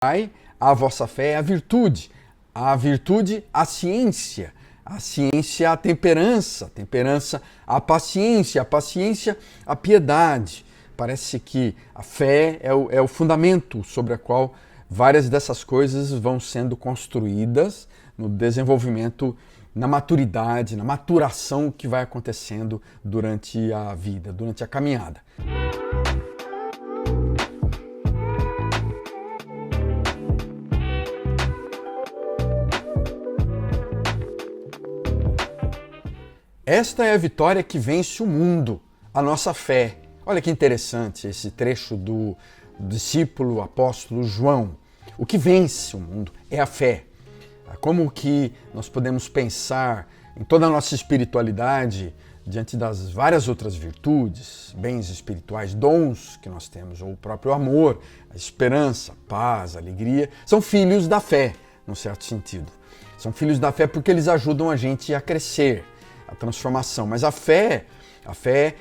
a vossa fé é a virtude a ciência a temperança, a temperança a paciência a piedade. Parece que a fé é o fundamento sobre o qual várias dessas coisas vão sendo construídas no desenvolvimento, na maturidade, na maturação que vai acontecendo durante a vida, durante a caminhada. Esta é a vitória que vence o mundo, a nossa fé. Olha que interessante esse trecho do discípulo apóstolo João. O que vence o mundo é a fé. Como que nós podemos pensar em toda a nossa espiritualidade diante das várias outras virtudes, bens espirituais, dons que nós temos, ou o próprio amor, a esperança, a paz, a alegria, são filhos da fé, num certo sentido. São filhos da fé porque eles ajudam a gente a crescer, a transformação. Mas a fé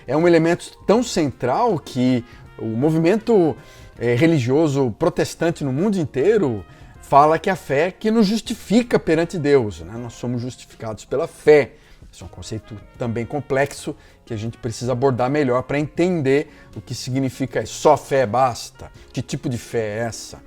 é um elemento tão central que o movimento religioso protestante no mundo inteiro fala que a fé é que nos justifica perante Deus, né? Nós somos justificados pela fé. Isso é um conceito também complexo que a gente precisa abordar melhor para entender o que significa isso. Só fé basta? Que tipo de fé é essa?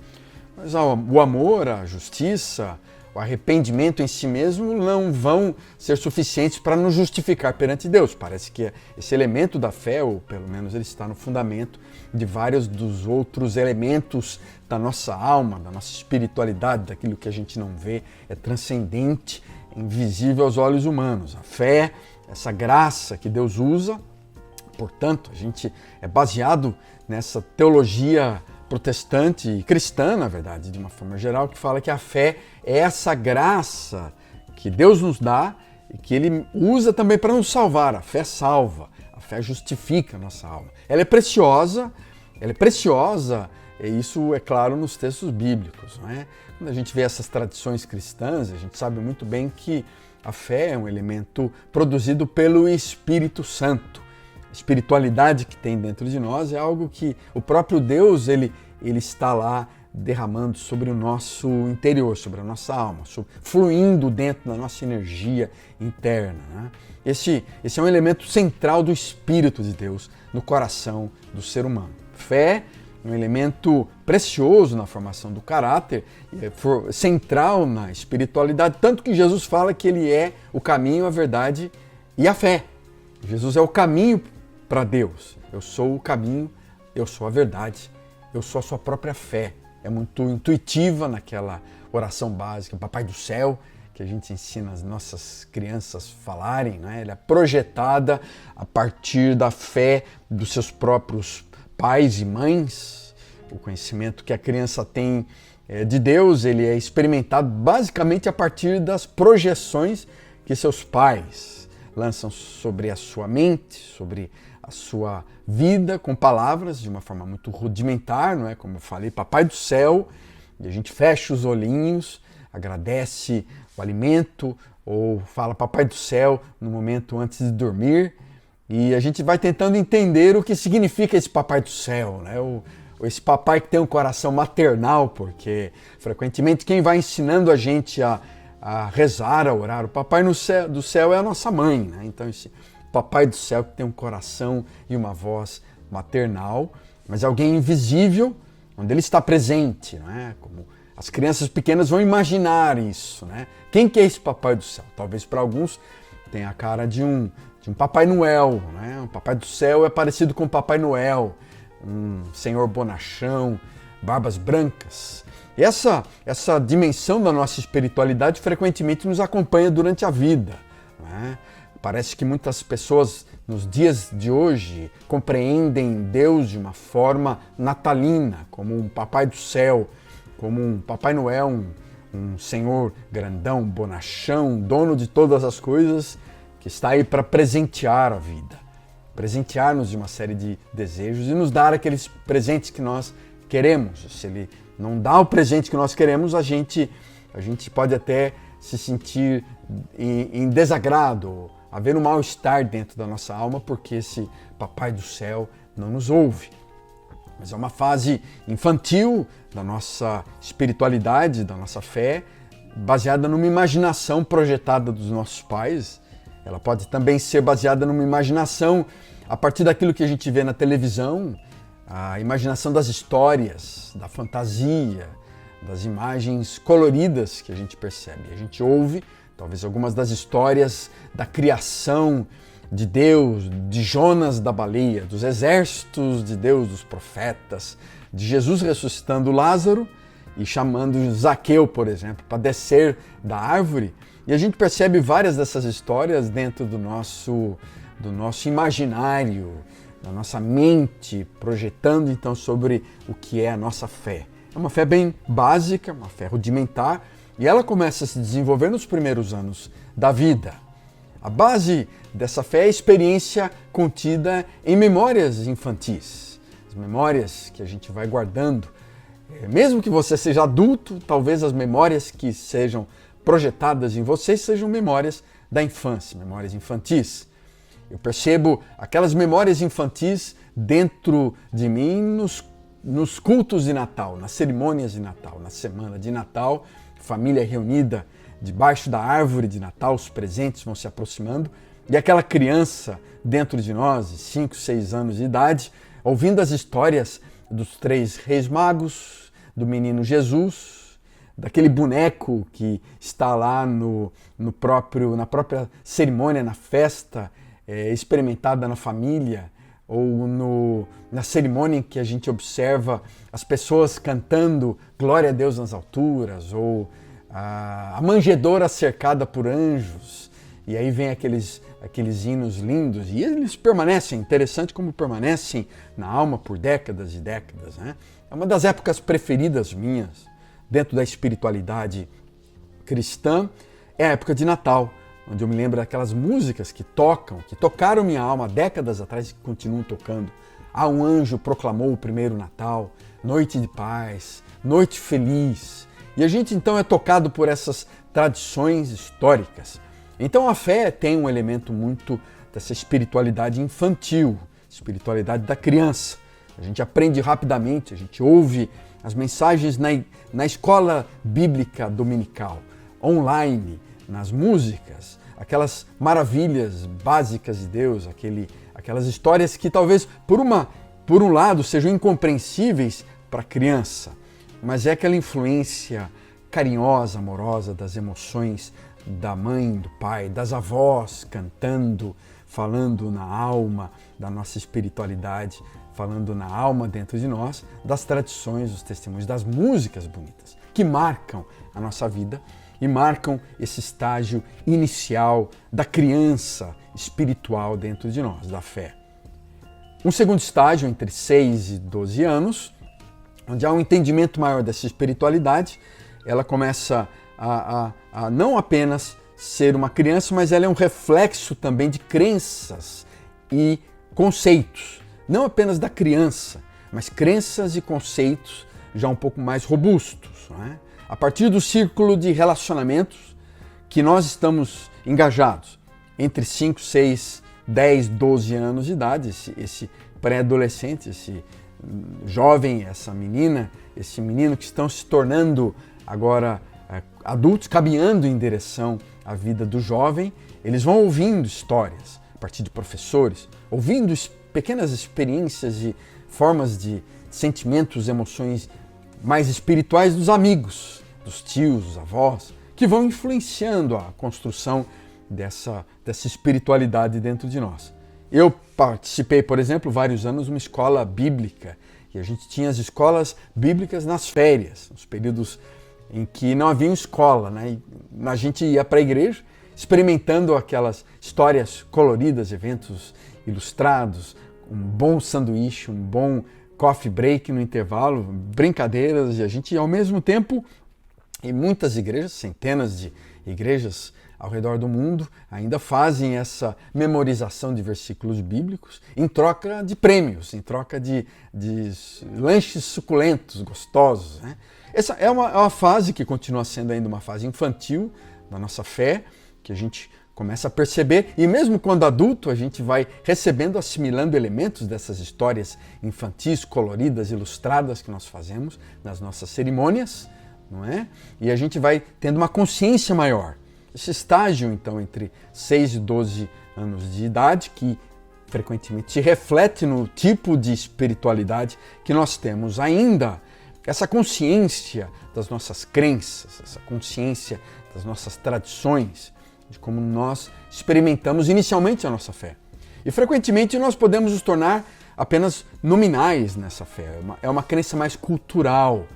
Mas o amor, a justiça, o arrependimento em si mesmo não vão ser suficientes para nos justificar perante Deus. Parece que esse elemento da fé, ou pelo menos ele está no fundamento de vários dos outros elementos da nossa alma, da nossa espiritualidade, daquilo que a gente não vê, é transcendente, invisível aos olhos humanos. A fé, essa graça que Deus usa, portanto, a gente é baseado nessa teologia protestante e cristã, na verdade, de uma forma geral, que fala que a fé é essa graça que Deus nos dá e que Ele usa também para nos salvar. A fé salva, a fé justifica a nossa alma. Ela é preciosa, e isso é claro nos textos bíblicos, não é? Quando a gente vê essas tradições cristãs, a gente sabe muito bem que a fé é um elemento produzido pelo Espírito Santo. A espiritualidade que tem dentro de nós é algo que o próprio Deus ele está lá derramando sobre o nosso interior, sobre a nossa alma, fluindo dentro da nossa energia interna, né? Esse é um elemento central do Espírito de Deus no coração do ser humano. Fé é um elemento precioso na formação do caráter, central na espiritualidade, tanto que Jesus fala que Ele é o caminho, a verdade e a fé. Jesus é o caminho para Deus. Eu sou o caminho, eu sou a verdade, eu sou a sua própria fé. É muito intuitiva naquela oração básica, Papai do Céu, que a gente ensina as nossas crianças falarem, né? Ela é projetada a partir da fé dos seus próprios pais e mães. O conhecimento que a criança tem de Deus, ele é experimentado basicamente a partir das projeções que seus pais lançam sobre a sua mente, sobre a sua vida, com palavras de uma forma muito rudimentar, não é? Como eu falei, Papai do Céu, e a gente fecha os olhinhos, agradece o alimento, ou fala Papai do Céu no momento antes de dormir, e a gente vai tentando entender o que significa esse Papai do Céu, né? Esse papai que tem um coração maternal, porque frequentemente quem vai ensinando a gente a rezar, a orar, o Papai do Céu é a nossa mãe, né? Então esse Papai do Céu que tem um coração e uma voz maternal, mas alguém invisível, onde ele está presente, não é? Como as crianças pequenas vão imaginar isso, né? Quem que é esse Papai do Céu? Talvez para alguns tenha a cara de um Papai Noel, né? O Papai do Céu é parecido com o Papai Noel, um senhor bonachão, barbas brancas. E essa dimensão da nossa espiritualidade frequentemente nos acompanha durante a vida, né? Parece que muitas pessoas nos dias de hoje compreendem Deus de uma forma natalina, como um Papai do Céu, como um Papai Noel, um senhor grandão, bonachão, dono de todas as coisas, que está aí para presentear a vida, presentear-nos de uma série de desejos e nos dar aqueles presentes que nós queremos. Se Ele não dá o presente que nós queremos, a gente pode até se sentir em desagrado, haver um mal-estar dentro da nossa alma, porque esse Papai do Céu não nos ouve. mas é uma fase infantil da nossa espiritualidade, da nossa fé, baseada numa imaginação projetada dos nossos pais. Ela pode também ser baseada numa imaginação a partir daquilo que a gente vê na televisão, a imaginação das histórias, da fantasia, das imagens coloridas que a gente percebe. A gente ouve, talvez, algumas das histórias da criação de Deus, de Jonas da baleia, dos exércitos de Deus, dos profetas, de Jesus ressuscitando Lázaro e chamando Zaqueu, por exemplo, para descer da árvore. E a gente percebe várias dessas histórias dentro do nosso imaginário, da nossa mente, projetando então sobre o que é a nossa fé. É uma fé bem básica, uma fé rudimentar, e ela começa a se desenvolver nos primeiros anos da vida. A base dessa fé é a experiência contida em memórias infantis, as memórias que a gente vai guardando. Mesmo que você seja adulto, talvez as memórias que sejam projetadas em você sejam memórias da infância, memórias infantis. Eu percebo aquelas memórias infantis dentro de mim nos cultos de Natal, nas cerimônias de Natal, na semana de Natal, família reunida debaixo da árvore de Natal, os presentes vão se aproximando, e aquela criança dentro de nós, de 5, 6 anos de idade, ouvindo as histórias dos 3 reis magos, do menino Jesus, daquele boneco que está lá na própria cerimônia, na festa, experimentada na família, ou na cerimônia em que a gente observa as pessoas cantando Glória a Deus nas alturas, ou a manjedoura cercada por anjos, e aí vem aqueles hinos lindos, e eles permanecem, interessante como permanecem na alma por décadas e décadas, né? É uma das épocas preferidas minhas, dentro da espiritualidade cristã, é a época de Natal, onde eu me lembro daquelas músicas que tocaram minha alma décadas atrás e continuam tocando. Ah, um anjo proclamou o primeiro Natal, noite de paz, noite feliz. E a gente então é tocado por essas tradições históricas. Então a fé tem um elemento muito dessa espiritualidade infantil, espiritualidade da criança. A gente aprende rapidamente, a gente ouve as mensagens na escola bíblica dominical, online, nas músicas, aquelas maravilhas básicas de Deus, aquelas histórias que talvez por um lado sejam incompreensíveis para a criança, mas é aquela influência carinhosa, amorosa das emoções da mãe, do pai, das avós cantando, falando na alma da nossa espiritualidade, falando na alma dentro de nós, das tradições, dos testemunhos, das músicas bonitas que marcam a nossa vida e marcam esse estágio inicial da criança espiritual dentro de nós, da fé. Um segundo estágio, entre 6 e 12 anos, onde há um entendimento maior dessa espiritualidade, ela começa a não apenas ser uma criança, mas ela é um reflexo também de crenças e conceitos. Não apenas da criança, mas crenças e conceitos já um pouco mais robustos, não é? A partir do círculo de relacionamentos que nós estamos engajados, entre 5, 6, 10, 12 anos de idade, esse pré-adolescente, esse jovem, essa menina, esse menino que estão se tornando agora adultos, caminhando em direção à vida do jovem, eles vão ouvindo histórias a partir de professores, ouvindo pequenas experiências e formas de sentimentos, emoções mais espirituais dos amigos, dos tios, dos avós, que vão influenciando a construção dessa espiritualidade dentro de nós. Eu participei, por exemplo, vários anos numa escola bíblica, e a gente tinha as escolas bíblicas nas férias, nos períodos em que não havia escola, né? E a gente ia para a igreja experimentando aquelas histórias coloridas, eventos ilustrados, um bom sanduíche, um bom coffee break no intervalo, brincadeiras, e a gente ao mesmo tempo, em muitas igrejas, centenas de igrejas ao redor do mundo, ainda fazem essa memorização de versículos bíblicos em troca de prêmios, em troca de lanches suculentos, gostosos, né? Essa é uma fase que continua sendo ainda uma fase infantil da nossa fé, que a gente começa a perceber, e mesmo quando adulto, a gente vai recebendo, assimilando elementos dessas histórias infantis, coloridas, ilustradas que nós fazemos nas nossas cerimônias, não é? E a gente vai tendo uma consciência maior. Esse estágio, então, entre 6 e 12 anos de idade, que frequentemente se reflete no tipo de espiritualidade que nós temos ainda, essa consciência das nossas crenças, essa consciência das nossas tradições, de como nós experimentamos inicialmente a nossa fé. E frequentemente nós podemos nos tornar apenas nominais nessa fé. É uma crença mais cultural,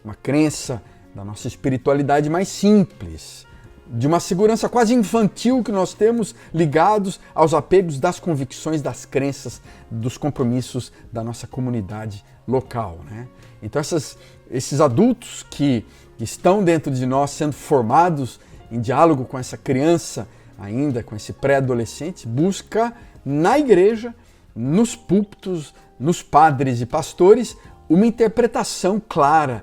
uma crença da nossa espiritualidade mais simples, de uma segurança quase infantil que nós temos ligados aos apegos das convicções, das crenças, dos compromissos da nossa comunidade local, né? Então esses adultos que estão dentro de nós sendo formados em diálogo com essa criança ainda, com esse pré-adolescente, busca na igreja, nos púlpitos, nos padres e pastores, uma interpretação clara,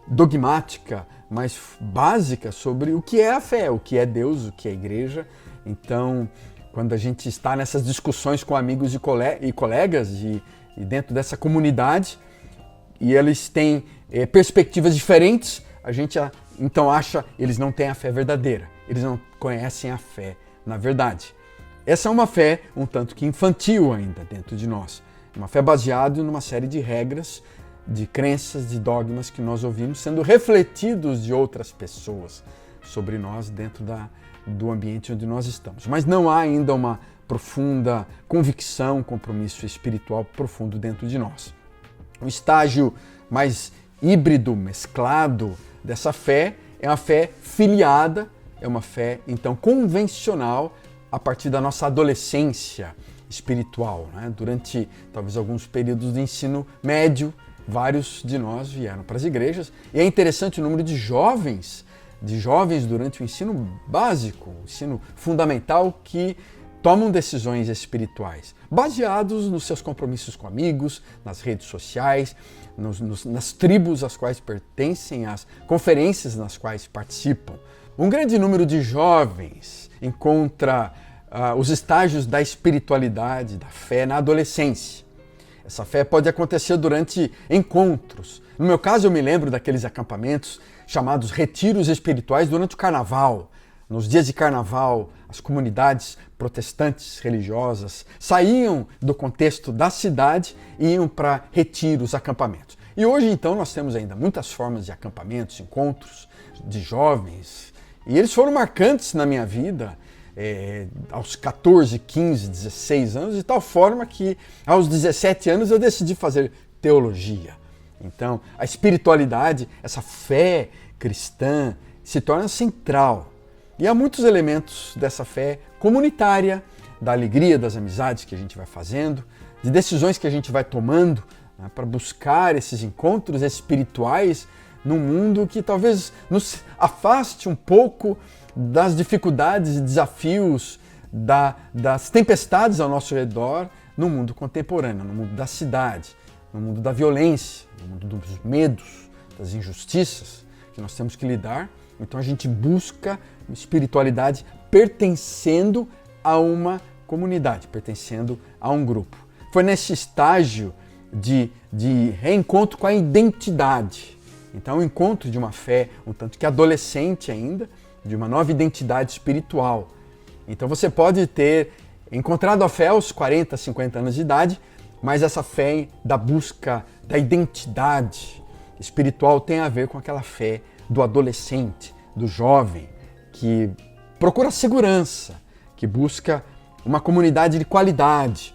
dogmática, mais básica sobre o que é a fé, o que é Deus, o que é a igreja. Então, quando a gente está nessas discussões com amigos e colegas e dentro dessa comunidade, e eles têm perspectivas diferentes, a gente então acha que eles não têm a fé verdadeira, eles não conhecem a fé na verdade. Essa é uma fé um tanto que infantil ainda dentro de nós, uma fé baseada numa série de regras, de crenças, de dogmas que nós ouvimos sendo refletidos de outras pessoas sobre nós dentro do ambiente onde nós estamos. Mas não há ainda uma profunda convicção, compromisso espiritual profundo dentro de nós. O estágio mais híbrido, mesclado dessa fé é uma fé filiada, é uma fé então convencional a partir da nossa adolescência espiritual, né? Durante talvez alguns períodos de ensino médio, vários de nós vieram para as igrejas, e é interessante o número de jovens durante o ensino básico, o ensino fundamental, que tomam decisões espirituais, baseados nos seus compromissos com amigos, nas redes sociais, nas tribos às quais pertencem, às conferências nas quais participam. Um grande número de jovens encontra os estágios da espiritualidade, da fé na adolescência. Essa fé pode acontecer durante encontros. No meu caso, eu me lembro daqueles acampamentos chamados retiros espirituais durante o carnaval. Nos dias de carnaval, as comunidades protestantes religiosas saíam do contexto da cidade e iam para retiros, acampamentos. E hoje, então, nós temos ainda muitas formas de acampamentos, encontros de jovens. E eles foram marcantes na minha vida aos 14, 15, 16 anos, de tal forma que aos 17 anos eu decidi fazer teologia. Então, a espiritualidade, essa fé cristã, se torna central. E há muitos elementos dessa fé comunitária, da alegria das amizades que a gente vai fazendo, de decisões que a gente vai tomando, né, para buscar esses encontros espirituais num mundo que talvez nos afaste um pouco das dificuldades e desafios, das tempestades ao nosso redor no mundo contemporâneo, no mundo da cidade, no mundo da violência, no mundo dos medos, das injustiças que nós temos que lidar. Então a gente busca espiritualidade pertencendo a uma comunidade, pertencendo a um grupo. Foi nesse estágio de reencontro com a identidade. Então o encontro de uma fé um tanto que adolescente ainda, de uma nova identidade espiritual. Então você pode ter encontrado a fé aos 40, 50 anos de idade, mas essa fé da busca da identidade espiritual tem a ver com aquela fé do adolescente, do jovem, que procura segurança, que busca uma comunidade de qualidade.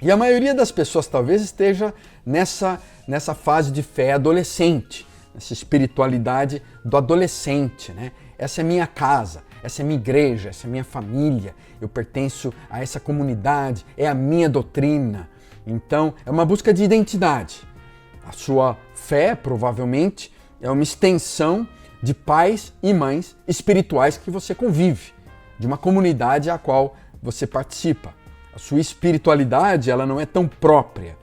E a maioria das pessoas talvez esteja nessa fase de fé adolescente, nessa espiritualidade do adolescente, né? Essa é minha casa, essa é minha igreja, essa é minha família, eu pertenço a essa comunidade, é a minha doutrina. Então, é uma busca de identidade. A sua fé, provavelmente, é uma extensão de pais e mães espirituais que você convive, de uma comunidade a qual você participa. A sua espiritualidade, ela não é tão própria,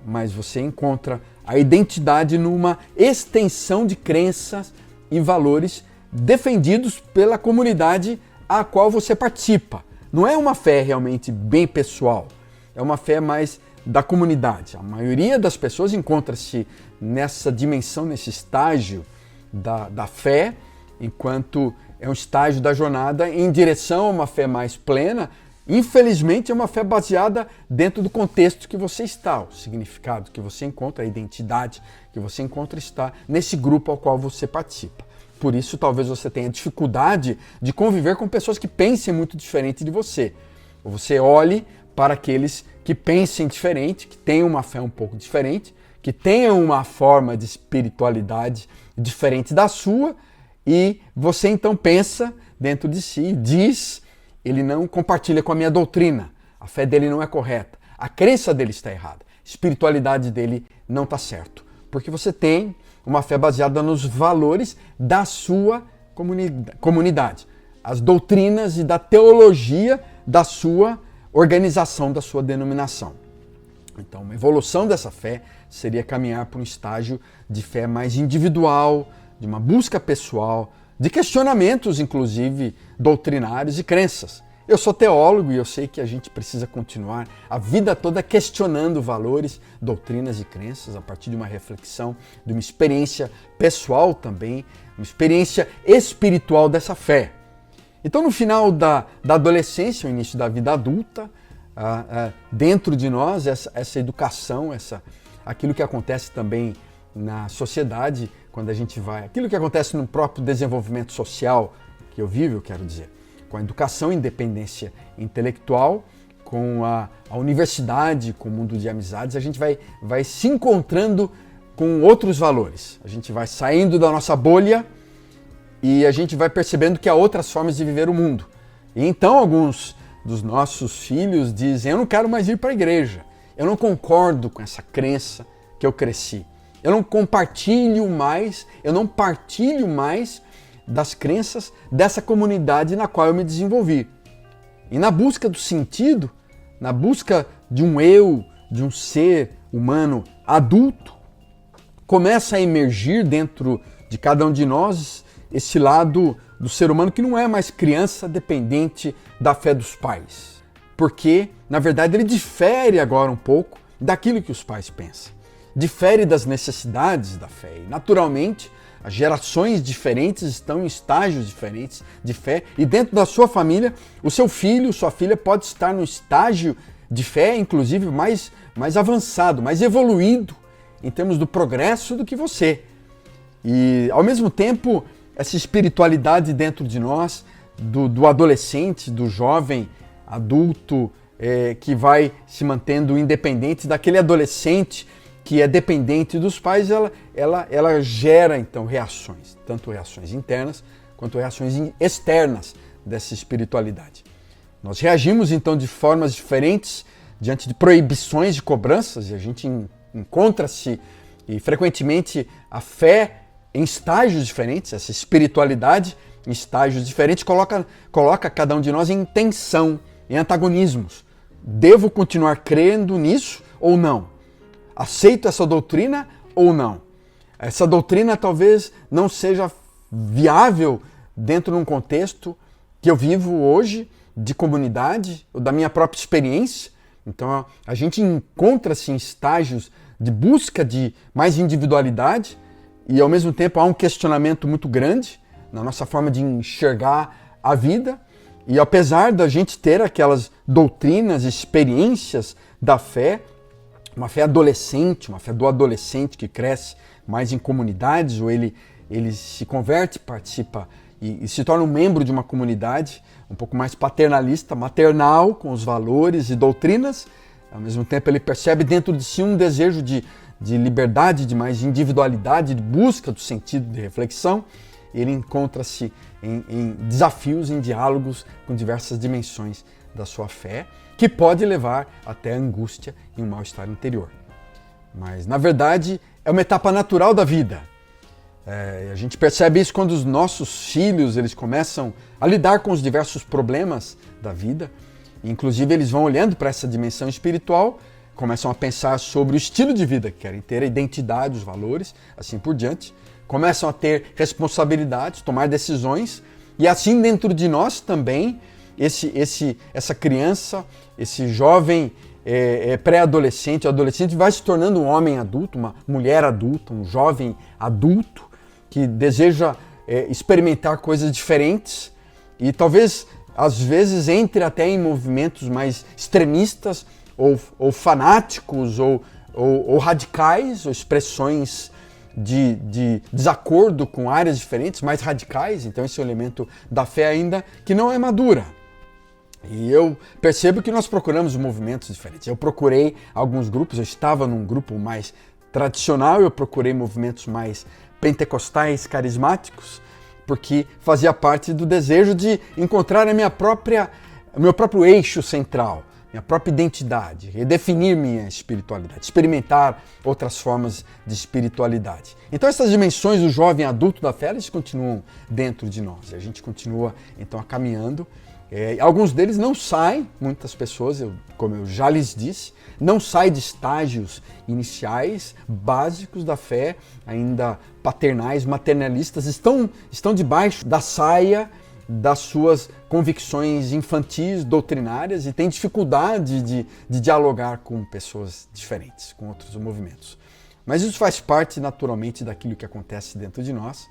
mas você encontra a identidade numa extensão de crenças e valores defendidos pela comunidade a qual você participa. Não é uma fé realmente bem pessoal, é uma fé mais da comunidade. A maioria das pessoas encontra-se nessa dimensão, nesse estágio da fé, enquanto é um estágio da jornada em direção a uma fé mais plena. Infelizmente, é uma fé baseada dentro do contexto que você está, o significado que você encontra, a identidade que você encontra está nesse grupo ao qual você participa. Por isso, talvez você tenha dificuldade de conviver com pessoas que pensem muito diferente de você. Ou você olhe para aqueles que pensem diferente, que tenham uma fé um pouco diferente, que tenham uma forma de espiritualidade diferente da sua, e você então pensa dentro de si, diz: ele não compartilha com a minha doutrina, a fé dele não é correta, a crença dele está errada, a espiritualidade dele não está certo. Porque você tem uma fé baseada nos valores da sua comunidade, as doutrinas e da teologia da sua organização, da sua denominação. Então, uma evolução dessa fé seria caminhar para um estágio de fé mais individual, de uma busca pessoal, de questionamentos, inclusive, doutrinários e crenças. Eu sou teólogo e eu sei que a gente precisa continuar a vida toda questionando valores, doutrinas e crenças a partir de uma reflexão, de uma experiência pessoal também, uma experiência espiritual dessa fé. Então, no final da adolescência, o início da vida adulta, dentro de nós, essa educação, aquilo que acontece também na sociedade, quando a gente vai, aquilo que acontece no próprio desenvolvimento social que eu vivo, eu quero dizer, com a educação e independência intelectual, com a universidade, com o mundo de amizades, a gente vai se encontrando com outros valores. A gente vai saindo da nossa bolha e a gente vai percebendo que há outras formas de viver o mundo. E então alguns dos nossos filhos dizem: eu não quero mais ir para a igreja, eu não concordo com essa crença que eu cresci. Eu não partilho mais das crenças dessa comunidade na qual eu me desenvolvi. E na busca do sentido, na busca de um eu, de um ser humano adulto, começa a emergir dentro de cada um de nós esse lado do ser humano que não é mais criança dependente da fé dos pais. Porque, na verdade, ele difere agora um pouco daquilo que os pais pensam. Difere das necessidades da fé. E, naturalmente, as gerações diferentes estão em estágios diferentes de fé. E dentro da sua família, o seu filho, sua filha pode estar num estágio de fé, inclusive, mais avançado, mais evoluído em termos do progresso do que você. E, ao mesmo tempo, essa espiritualidade dentro de nós, do adolescente, do jovem adulto, que vai se mantendo independente daquele adolescente que é dependente dos pais, ela gera então reações, tanto reações internas quanto reações externas dessa espiritualidade. Nós reagimos então de formas diferentes diante de proibições de cobranças, e a gente encontra-se, e frequentemente a fé em estágios diferentes, essa espiritualidade em estágios diferentes, coloca cada um de nós em tensão, em antagonismos. Devo continuar crendo nisso ou não? Aceito essa doutrina ou não? Essa doutrina talvez não seja viável dentro de um contexto que eu vivo hoje, de comunidade, ou da minha própria experiência. Então a gente encontra-se em estágios de busca de mais individualidade e ao mesmo tempo há um questionamento muito grande na nossa forma de enxergar a vida. E apesar da gente ter aquelas doutrinas, experiências da fé, uma fé adolescente, uma fé do adolescente que cresce mais em comunidades, ou ele se converte, participa e se torna um membro de uma comunidade um pouco mais paternalista, maternal, com os valores e doutrinas. Ao mesmo tempo ele percebe dentro de si um desejo de liberdade, de mais individualidade, de busca do sentido de reflexão. Ele encontra-se em desafios, em diálogos com diversas dimensões da sua fé, que pode levar até a angústia e um mal-estar interior. Mas, na verdade, é uma etapa natural da vida. A gente percebe isso quando os nossos filhos eles começam a lidar com os diversos problemas da vida. Inclusive, eles vão olhando para essa dimensão espiritual, começam a pensar sobre o estilo de vida que querem ter, a identidade, os valores, assim por diante. Começam a ter responsabilidades, tomar decisões E assim dentro de nós também, essa criança, esse jovem pré-adolescente, adolescente, vai se tornando um homem adulto, uma mulher adulta, um jovem adulto que deseja experimentar coisas diferentes e talvez, às vezes, entre até em movimentos mais extremistas ou fanáticos ou radicais, ou expressões de desacordo com áreas diferentes, mais radicais. Então esse é o elemento da fé ainda que não é madura. E eu percebo que nós procuramos movimentos diferentes. Eu procurei alguns grupos, eu estava num grupo mais tradicional, eu procurei movimentos mais pentecostais, carismáticos, porque fazia parte do desejo de encontrar o meu próprio eixo central, minha própria identidade, redefinir minha espiritualidade, experimentar outras formas de espiritualidade. Então essas dimensões do jovem adulto da fé, eles continuam dentro de nós. A gente continua então caminhando. Alguns deles não saem, muitas pessoas, como eu já lhes disse, não saem de estágios iniciais, básicos da fé, ainda paternais, maternalistas, estão debaixo da saia das suas convicções infantis, doutrinárias, e têm dificuldade de dialogar com pessoas diferentes, com outros movimentos. Mas isso faz parte naturalmente daquilo que acontece dentro de nós,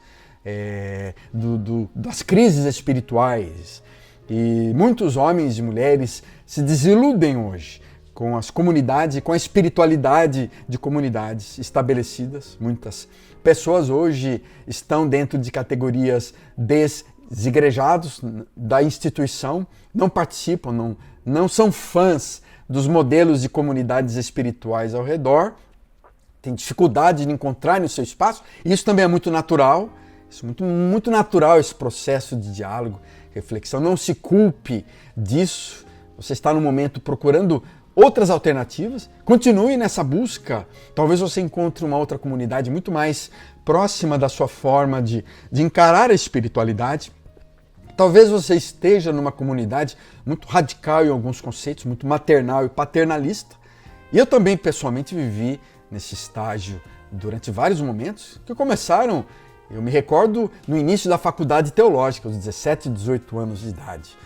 das crises espirituais. E muitos homens e mulheres se desiludem hoje com as comunidades e com a espiritualidade de comunidades estabelecidas. Muitas pessoas hoje estão dentro de categorias desigrejados da instituição, não participam, não são fãs dos modelos de comunidades espirituais ao redor, têm dificuldade de encontrar o seu espaço. Isso também é muito natural, muito natural esse processo de diálogo, reflexão. Não se culpe disso. Você está no momento procurando outras alternativas. Continue nessa busca. Talvez você encontre uma outra comunidade muito mais próxima da sua forma de encarar a espiritualidade. Talvez você esteja numa comunidade muito radical em alguns conceitos, muito maternal e paternalista. E eu também pessoalmente vivi nesse estágio durante vários momentos que começaram. Eu me recordo no início da faculdade teológica, aos 17, 18 anos de idade.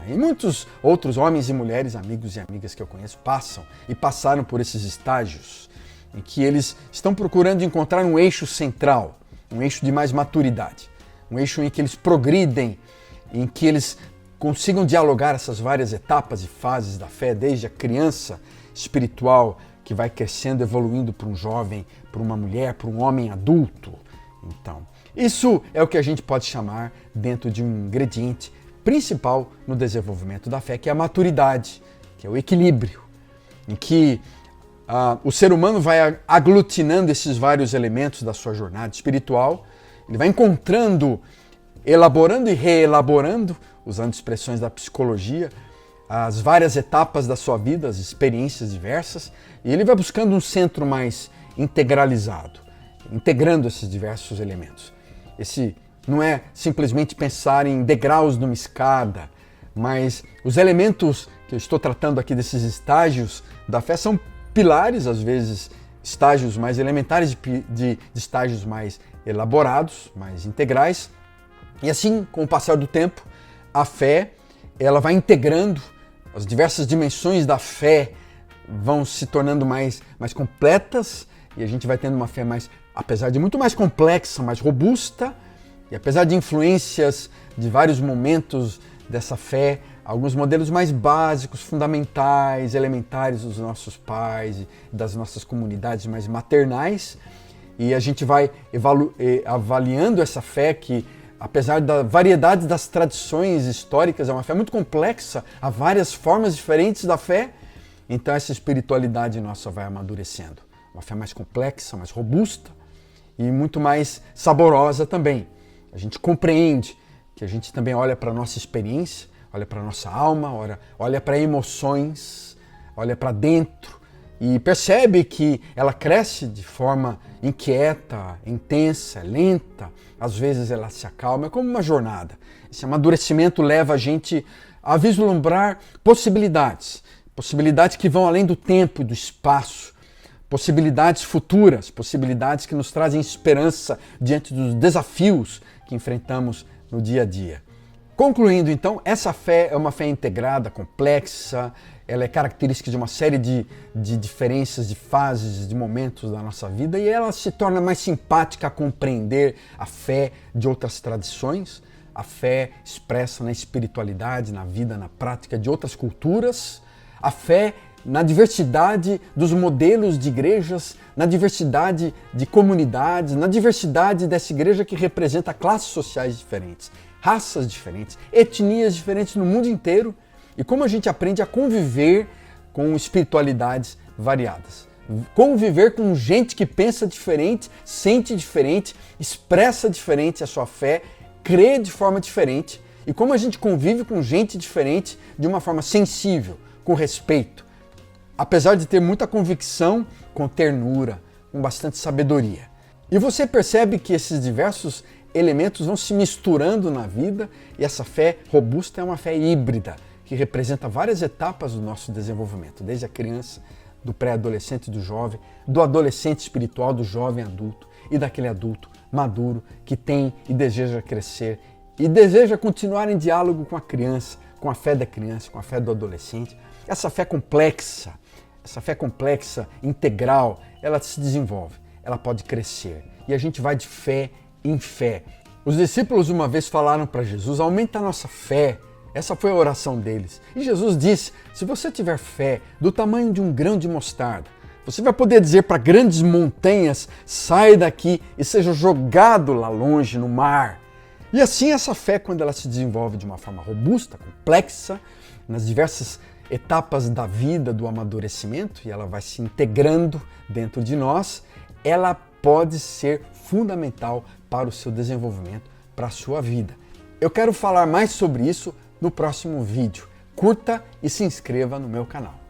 E muitos outros homens e mulheres, amigos e amigas que eu conheço, passaram por esses estágios em que eles estão procurando encontrar um eixo central, um eixo de mais maturidade, um eixo em que eles progridem, em que eles consigam dialogar essas várias etapas e fases da fé, desde a criança espiritual que vai crescendo, evoluindo para um jovem, para uma mulher, para um homem adulto. Então, isso é o que a gente pode chamar dentro de um ingrediente principal no desenvolvimento da fé, que é a maturidade, que é o equilíbrio, em que o ser humano vai aglutinando esses vários elementos da sua jornada espiritual, ele vai encontrando, elaborando e reelaborando, usando expressões da psicologia, as várias etapas da sua vida, as experiências diversas, e ele vai buscando um centro mais integralizado, integrando esses diversos elementos. Esse não é simplesmente pensar em degraus numa escada, mas os elementos que eu estou tratando aqui desses estágios da fé são pilares, às vezes estágios mais elementares de estágios mais elaborados, mais integrais. E assim, com o passar do tempo, a fé ela vai integrando, as diversas dimensões da fé vão se tornando mais completas, e a gente vai tendo uma fé mais, apesar de muito mais complexa, mais robusta, e apesar de influências de vários momentos dessa fé, alguns modelos mais básicos, fundamentais, elementares dos nossos pais e das nossas comunidades mais maternais, e a gente vai avaliando essa fé que, apesar da variedade das tradições históricas, é uma fé muito complexa, há várias formas diferentes da fé, então essa espiritualidade nossa vai amadurecendo. Uma fé mais complexa, mais robusta e muito mais saborosa também. A gente compreende que a gente também olha para a nossa experiência, olha para a nossa alma, olha para emoções, olha para dentro e percebe que ela cresce de forma inquieta, intensa, lenta, às vezes ela se acalma, é como uma jornada. Esse amadurecimento leva a gente a vislumbrar possibilidades que vão além do tempo e do espaço, possibilidades futuras, possibilidades que nos trazem esperança diante dos desafios que enfrentamos no dia a dia. Concluindo, então, essa fé é uma fé integrada, complexa, ela é característica de uma série de diferenças, de fases, de momentos da nossa vida, e ela se torna mais simpática a compreender a fé de outras tradições, a fé expressa na espiritualidade, na vida, na prática de outras culturas, a fé na diversidade dos modelos de igrejas, na diversidade de comunidades, na diversidade dessa igreja que representa classes sociais diferentes, raças diferentes, etnias diferentes no mundo inteiro, e como a gente aprende a conviver com espiritualidades variadas. Conviver com gente que pensa diferente, sente diferente, expressa diferente a sua fé, crê de forma diferente, e como a gente convive com gente diferente de uma forma sensível, com respeito, apesar de ter muita convicção, com ternura, com bastante sabedoria. E você percebe que esses diversos elementos vão se misturando na vida, e essa fé robusta é uma fé híbrida, que representa várias etapas do nosso desenvolvimento, desde a criança, do pré-adolescente, do jovem, do adolescente espiritual, do jovem adulto e daquele adulto maduro que tem e deseja crescer e deseja continuar em diálogo com a criança, com a fé da criança, com a fé do adolescente. Essa fé complexa, integral, ela se desenvolve, ela pode crescer e a gente vai de fé em fé. Os discípulos uma vez falaram para Jesus: aumenta a nossa fé. Essa foi a oração deles. E Jesus disse: se você tiver fé do tamanho de um grão de mostarda, você vai poder dizer para grandes montanhas: sai daqui e seja jogado lá longe no mar. E assim essa fé, quando ela se desenvolve de uma forma robusta, complexa, nas diversas etapas da vida, do amadurecimento, e ela vai se integrando dentro de nós, ela pode ser fundamental para o seu desenvolvimento, para a sua vida. Eu quero falar mais sobre isso no próximo vídeo. Curta e se inscreva no meu canal.